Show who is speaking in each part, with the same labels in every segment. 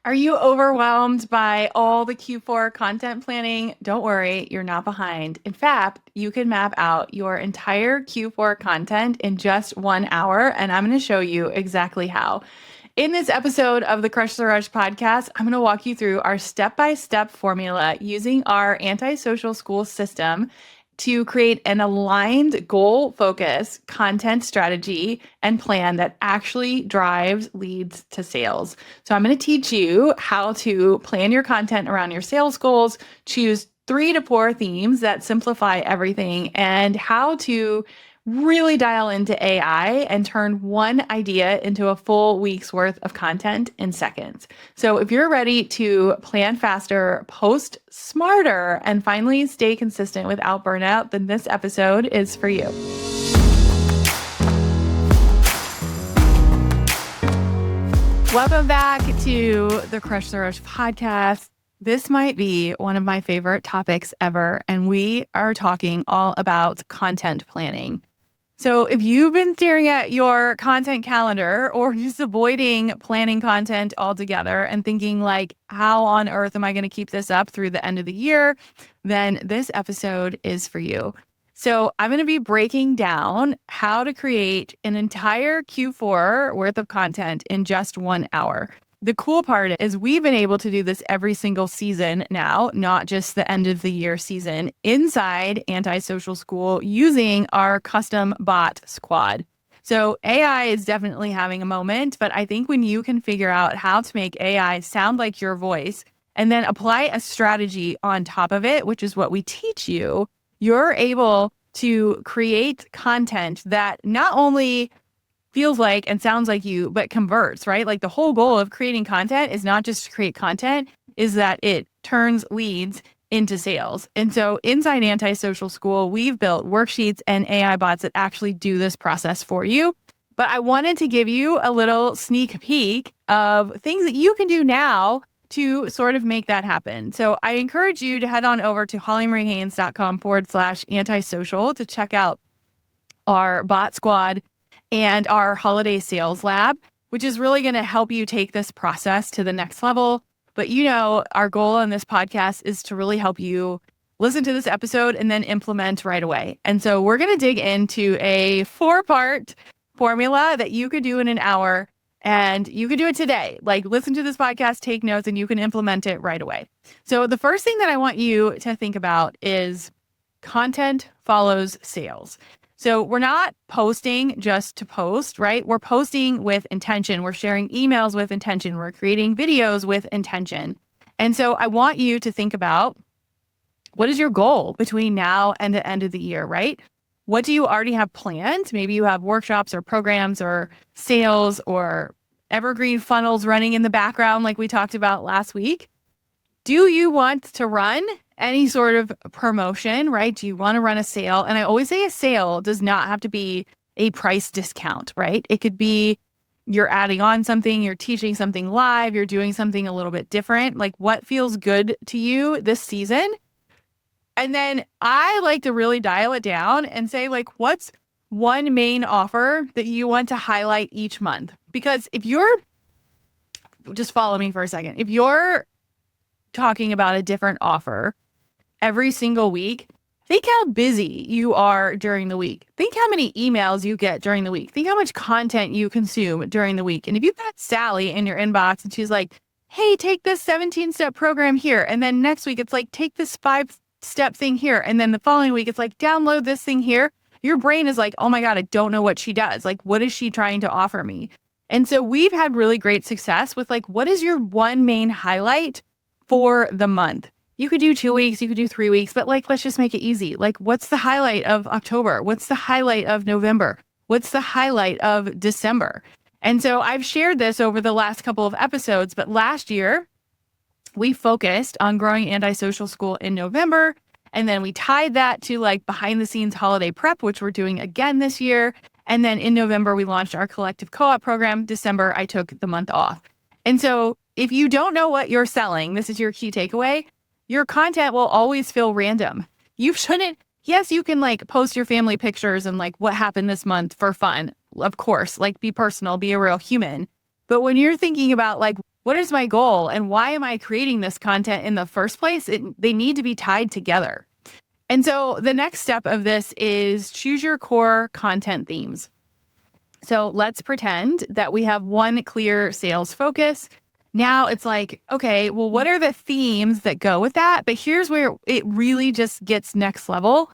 Speaker 1: Are you overwhelmed by all the Q4 content planning? Don't worry, you're not behind. In fact, you can map out your entire Q4 content in just 1 hour, and I'm going to show you exactly how. In this episode of the Crush the Rush podcast, I'm going to walk you through our step by step formula using our antisocial school system to create an aligned goal focus content strategy and plan that actually drives leads to sales. So, I'm going to teach you how to plan your content around your sales goals, choose 3 to 4 themes that simplify everything, and how to really dial into AI and turn one idea into a full week's worth of content in seconds. So, if you're ready to plan faster, post smarter, and finally stay consistent without burnout, then this episode is for you. Welcome back to the Crush the Rush podcast. This might be one of my favorite topics ever, and we are talking all about content planning. So if you've been staring at your content calendar or just avoiding planning content altogether and thinking like, how on earth am I going to keep this up through the end of the year? Then this episode is for you. So I'm going to be breaking down how to create an entire Q4 worth of content in just 1 hour. The cool part is we've been able to do this every single season now, not just the end of the year season, inside Antisocial School using our custom bot squad. So AI is definitely having a moment, but I think when you can figure out how to make AI sound like your voice and then apply a strategy on top of it, which is what we teach you, you're able to create content that not only feels like and sounds like you, but converts, right? Like the whole goal of creating content is not just to create content, is that it turns leads into sales. And so inside Antisocial School, we've built worksheets and AI bots that actually do this process for you. But I wanted to give you a little sneak peek of things that you can do now to sort of make that happen. So I encourage you to head on over to hollymariehaines.com/antisocial to check out our bot squad and our holiday sales lab, which is really going to help you take this process to the next level. But our goal on this podcast is to really help you listen to this episode and then implement right away. And so we're going to dig into a 4-part formula that you could do in an hour, and you can do it today. Like, listen to this podcast, take notes, and you can implement it right away. So the first thing that I want you to think about is content follows sales. So we're not posting just to post, right? We're posting with intention. We're sharing emails with intention. We're creating videos with intention. And so I want you to think about, what is your goal between now and the end of the year, right? What do you already have planned? Maybe you have workshops or programs or sales or evergreen funnels running in the background like we talked about last week. Do you want to run any sort of promotion, right? Do you want to run a sale? And I always say a sale does not have to be a price discount, right? It could be you're adding on something, you're teaching something live, you're doing something a little bit different. Like, what feels good to you this season? And then I like to really dial it down and say, like, what's one main offer that you want to highlight each month? Because if you're, just follow me for a second, if you're talking about a different offer every single week, think how busy you are during the week. Think how many emails you get during the week. Think how much content you consume during the week. And if you've got Sally in your inbox and she's like, hey, take this 17-step program here. And then next week, it's like, take this 5-step thing here. And then the following week, it's like, download this thing here. Your brain is like, oh my God, I don't know what she does. Like, what is she trying to offer me? And so we've had really great success with like, what is your one main highlight for the month? You could do 2 weeks, you could do 3 weeks, but like, let's just make it easy. Like, what's the highlight of October? What's the highlight of November? What's the highlight of December? And so I've shared this over the last couple of episodes, but last year we focused on growing Antisocial School in November. And then we tied that to like behind the scenes holiday prep, which we're doing again this year. And then in November, we launched our collective co-op program. December, I took the month off. And so if you don't know what you're selling, this is your key takeaway. Your content will always feel random. You shouldn't, yes, you can like post your family pictures and like what happened this month for fun. Of course, like be personal, be a real human. But when you're thinking about like, what is my goal and why am I creating this content in the first place? They need to be tied together. And so the next step of this is choose your core content themes. So let's pretend that we have one clear sales focus. Now it's like, okay, well, what are the themes that go with that? But here's where it really just gets next level.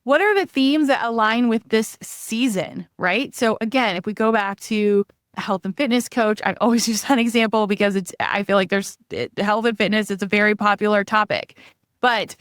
Speaker 1: What are the themes that align with this season, right? So again, if we go back to a health and fitness coach, I always use that example because I feel like health and fitness, it's a very popular topic. But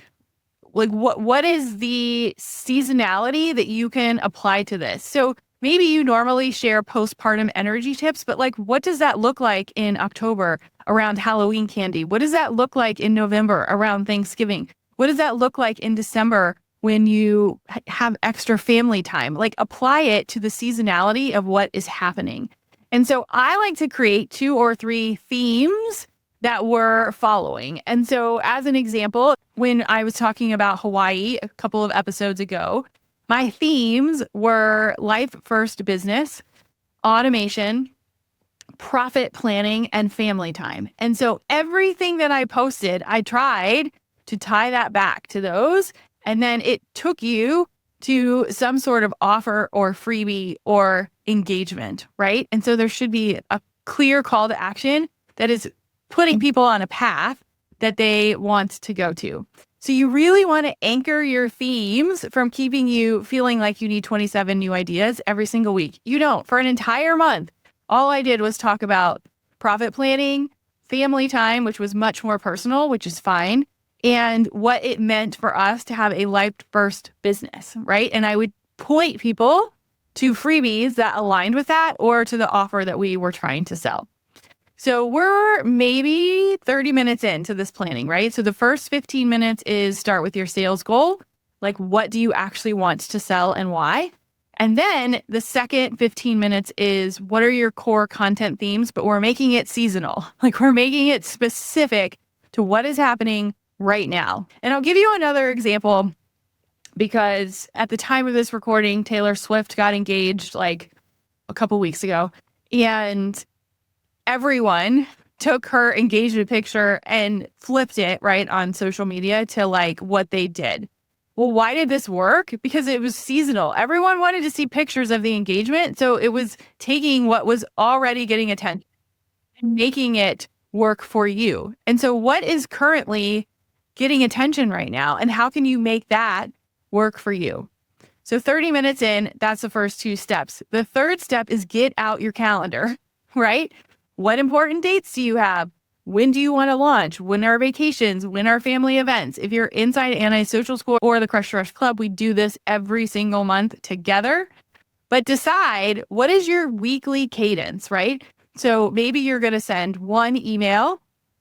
Speaker 1: like what is the seasonality that you can apply to this? So maybe you normally share postpartum energy tips, but like what does that look like in October around Halloween candy? What does that look like in November around Thanksgiving? What does that look like in December when you have extra family time? Like apply it to the seasonality of what is happening. And so I like to create 2 or 3 themes that we're following. And so as an example, when I was talking about Hawaii a couple of episodes ago, my themes were life first business, automation, profit planning, and family time. And so everything that I posted, I tried to tie that back to those. And then it took you to some sort of offer or freebie or engagement, right? And so there should be a clear call to action that is putting people on a path that they want to go to. So you really want to anchor your themes from keeping you feeling like you need 27 new ideas every single week. You don't. For an entire month, all I did was talk about profit planning, family time, which was much more personal, which is fine, and what it meant for us to have a life first business, right? And I would point people to freebies that aligned with that or to the offer that we were trying to sell. So we're maybe 30 minutes into this planning, right? So the first 15 minutes is start with your sales goal. Like, what do you actually want to sell and why? And then the second 15 minutes is what are your core content themes, but we're making it seasonal. Like we're making it specific to what is happening right now. And I'll give you another example because at the time of this recording, Taylor Swift got engaged like a couple weeks ago. And everyone took her engagement picture and flipped it right on social media to like what they did. Well, why did this work? Because it was seasonal. Everyone wanted to see pictures of the engagement. So it was taking what was already getting attention and making it work for you. And so what is currently getting attention right now? And how can you make that work for you? So 30 minutes in, that's the first 2 steps. The third step is get out your calendar, right? What important dates do you have? When do you want to launch? When are vacations? When are family events? If you're inside Anti-Social School or the Crush Rush Club, we do this every single month together. But decide what is your weekly cadence, right? So maybe you're going to send 1 email.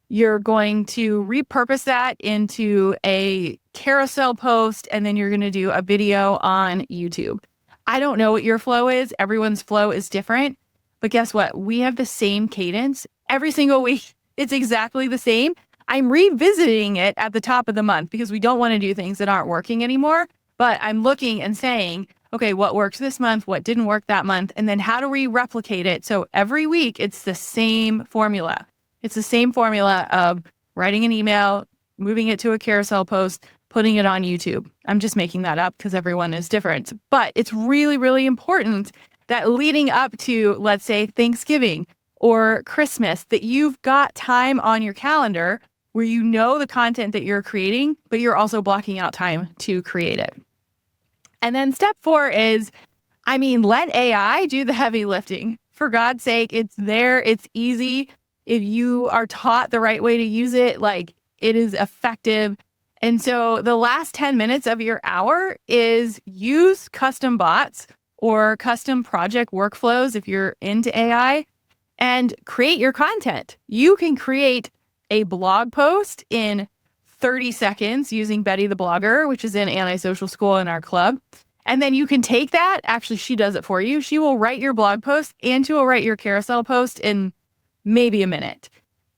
Speaker 1: You're going to repurpose that into a carousel post, and then you're going to do a video on YouTube. I don't know what your flow is. Everyone's flow is different. But guess what? We have the same cadence every single week. It's exactly the same. I'm revisiting it at the top of the month because we don't want to do things that aren't working anymore. But I'm looking and saying, okay, what worked this month? What didn't work that month? And then how do we replicate it? So every week, it's the same formula. It's the same formula of writing an email, moving it to a carousel post, putting it on YouTube. I'm just making that up because everyone is different. But it's really, really important that leading up to, let's say, Thanksgiving or Christmas, that you've got time on your calendar where you know the content that you're creating, but you're also blocking out time to create it. And then step 4 is, let AI do the heavy lifting. For God's sake, it's there. It's easy. If you are taught the right way to use it, like it is effective. And so the last 10 minutes of your hour is use custom bots or custom project workflows if you're into AI, and create your content. You can create a blog post in 30 seconds using Betty the Blogger, which is in Anti-Social School in our club. And then you can take that. Actually, she does it for you. She will write your blog post and she will write your carousel post in maybe a minute.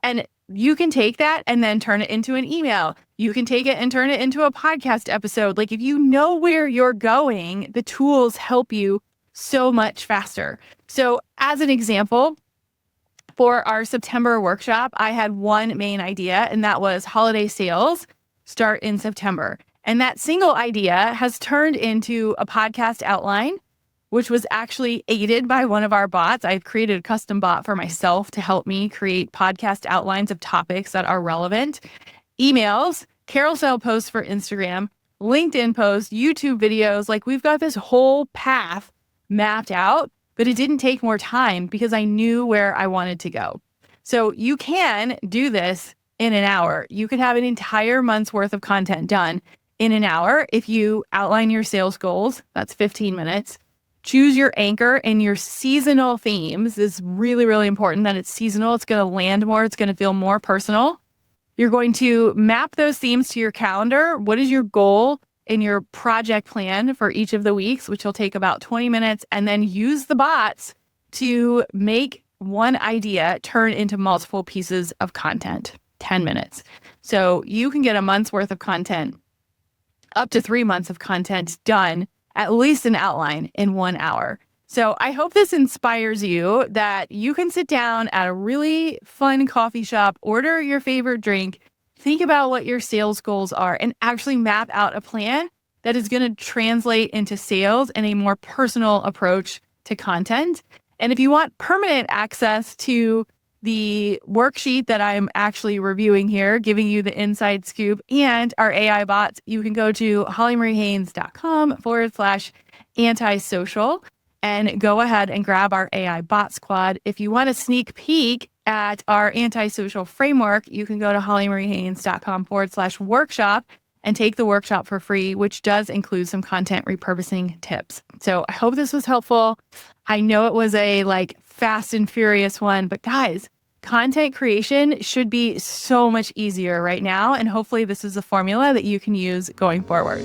Speaker 1: And you can take that and then turn it into an email. You can take it and turn it into a podcast episode. Like if you know where you're going, the tools help you so much faster. So as an example, For our September workshop, I had one main idea, and that was holiday sales start in September. And that single idea has turned into a podcast outline, which was actually aided by one of our bots. I've created a custom bot for myself to help me create podcast outlines of topics that are relevant, emails, carousel posts for Instagram, LinkedIn posts, YouTube videos. Like, we've got this whole path mapped out, but it didn't take more time because I knew where I wanted to go. So you can do this in an hour. You could have an entire month's worth of content done in an hour if you outline your sales goals. That's 15 minutes. Choose your anchor and your seasonal themes. It's really, really important that it's seasonal. It's going to land more. It's going to feel more personal. You're going to map those themes to your calendar. What is your goal in your project plan for each of the weeks, which will take about 20 minutes, and then use the bots to make one idea turn into multiple pieces of content, 10 minutes. So you can get a month's worth of content, up to 3 months of content done, at least an outline in 1 hour. So I hope this inspires you that you can sit down at a really fun coffee shop, order your favorite drink, think about what your sales goals are, and actually map out a plan that is going to translate into sales and a more personal approach to content. And if you want permanent access to the worksheet that I'm actually reviewing here, giving you the inside scoop, and our AI bots, you can go to hollymariehaynes.com/antisocial and go ahead and grab our AI bot squad. If you want a sneak peek at our antisocial framework, you can go to hollymariehaynes.com/workshop and take the workshop for free, which does include some content repurposing tips. So I hope this was helpful. I know it was a fast and furious one, but guys, content creation should be so much easier right now. And hopefully this is a formula that you can use going forward.